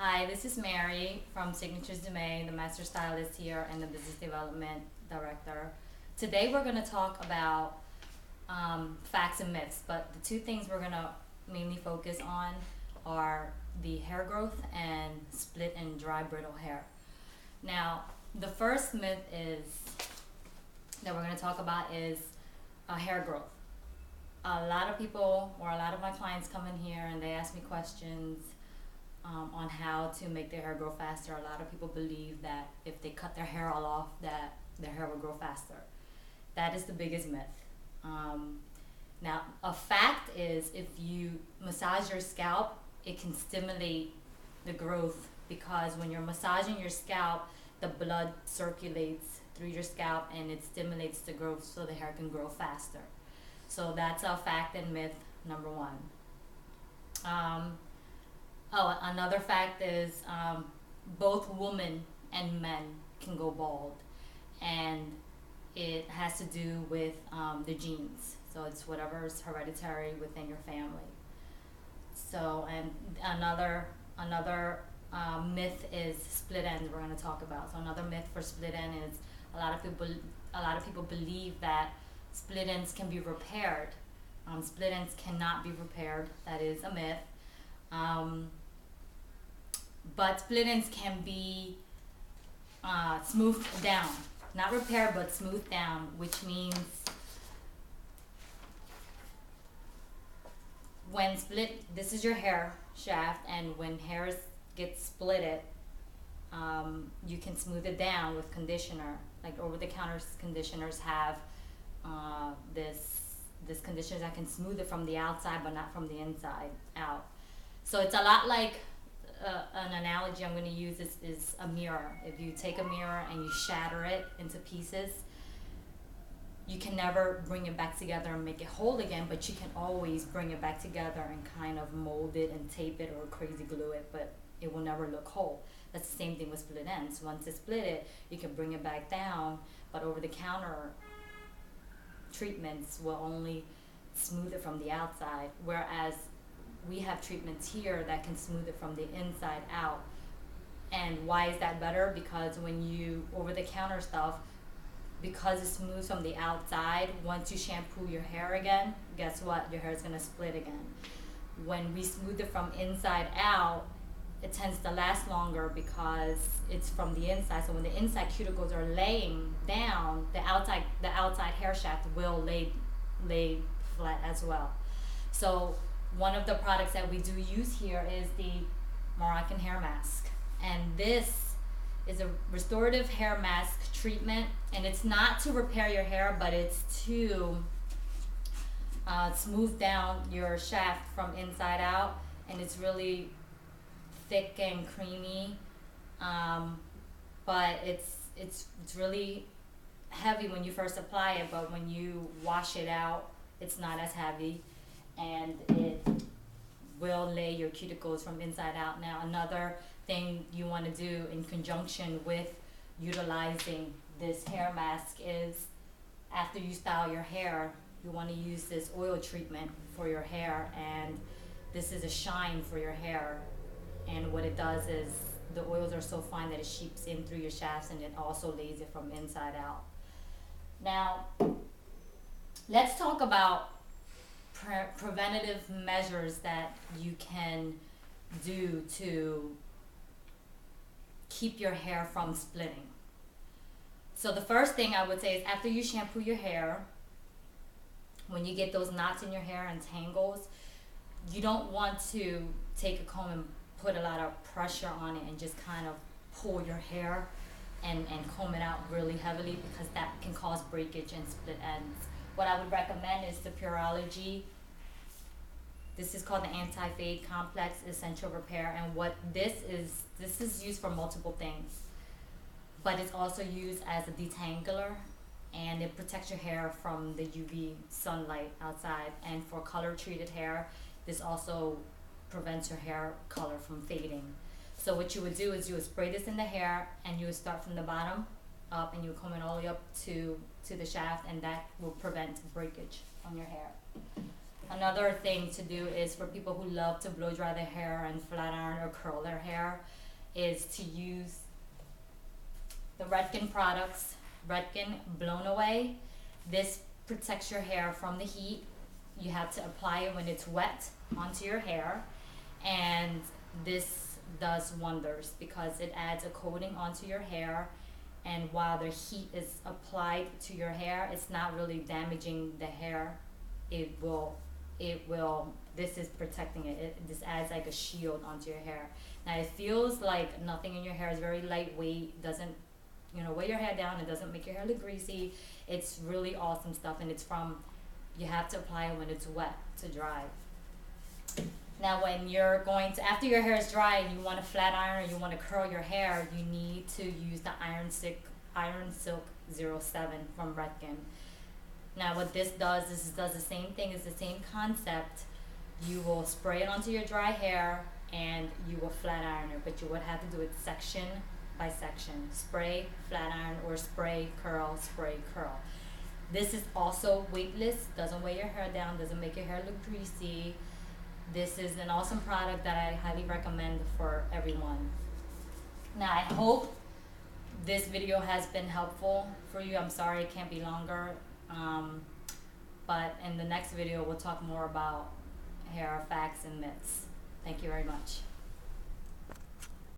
Hi, this is Mary from Signatures Domain, the master stylist here and the business development director. Today we're going to talk about facts and myths, but the two things we're going to mainly focus on are the hair growth and split and dry brittle hair. Now, the first myth is that we're going to talk about is hair growth. A lot of people or a lot of my clients come in here and they ask me questions on how to make their hair grow faster. A lot of people believe that if they cut their hair all off, that their hair will grow faster. That is the biggest myth. Now, a fact is if you massage your scalp, it can stimulate the growth because when you're massaging your scalp, the blood circulates through your scalp and it stimulates the growth so the hair can grow faster. So that's a fact and myth number one. Another fact is both women and men can go bald, and it has to do with the genes. So it's whatever is hereditary within your family. So, and another myth is split ends. We're going to talk about. So another myth for split end is a lot of people believe that split ends can be repaired. Split ends cannot be repaired. That is a myth. But split ends can be smoothed down. Not repaired, but smoothed down, which means when this is your hair shaft, and when hairs get splitted, you can smooth it down with conditioner. Like over-the-counter conditioners have this conditioner that can smooth it from the outside, but not from the inside out. So it's a lot like an analogy I'm going to use is a mirror. If you take a mirror and you shatter it into pieces, you can never bring it back together and make it whole again, but you can always bring it back together and kind of mold it and tape it or crazy glue it, but it will never look whole. That's the same thing with split ends. Once it's split it, you can bring it back down, but over-the-counter treatments will only smooth it from the outside, whereas we have treatments here that can smooth it from the inside out. And why is that better? Because when you over-the-counter stuff, because it smooths from the outside, once you shampoo your hair again, guess what? Your hair is going to split again. When we smooth it from inside out, it tends to last longer because it's from the inside. So when the inside cuticles are laying down, the outside hair shaft will lay flat as well. So one of the products that we do use here is the Moroccan hair mask, and this is a restorative hair mask treatment, and it's not to repair your hair, but it's to smooth down your shaft from inside out, and it's really thick and creamy, but it's really heavy when you first apply it, but when you wash it out, it's not as heavy, and it will lay your cuticles from inside out. Now, another thing you want to do in conjunction with utilizing this hair mask is after you style your hair, you want to use this oil treatment for your hair, and this is a shine for your hair. And what it does is the oils are so fine that it seeps in through your shafts, and it also lays it from inside out. Now, let's talk about preventative measures that you can do to keep your hair from splitting. So the first thing I would say is after you shampoo your hair, when you get those knots in your hair and tangles, you don't want to take a comb and put a lot of pressure on it and just kind of pull your hair and comb it out really heavily, because that can cause breakage and split ends. What I would recommend is the Pureology. This is called the Anti-Fade Complex Essential Repair, and what this is used for multiple things, but it's also used as a detangler, and it protects your hair from the UV sunlight outside. And for color treated hair, this also prevents your hair color from fading. So what you would do is you would spray this in the hair, and you would start from the bottom up, and you would comb it all the way up to the shaft, and that will prevent breakage on your hair. Another thing to do is for people who love to blow dry their hair and flat iron or curl their hair is to use the Redken products, Redken Blown Away. This protects your hair from the heat. You have to apply it when it's wet onto your hair, and this does wonders because it adds a coating onto your hair, and while the heat is applied to your hair, it's not really damaging the hair. It will this is protecting this adds like a shield onto your hair. Now it feels like nothing in your hair, is very lightweight, doesn't weigh your hair down, it doesn't make your hair look greasy. It's really awesome stuff, and you have to apply it when it's wet to dry. Now when you're after your hair is dry and you want to flat iron or you want to curl your hair, you need to use the Iron Silk 07 from Redken. Now what this does is it does the same thing, it's the same concept. You will spray it onto your dry hair and you will flat iron it, but you would have to do it section by section. Spray, flat iron, or spray, curl, spray, curl. This is also weightless, doesn't weigh your hair down, doesn't make your hair look greasy. This is an awesome product that I highly recommend for everyone. Now I hope this video has been helpful for you. I'm sorry it can't be longer. But in the next video, we'll talk more about hair facts and myths. Thank you very much.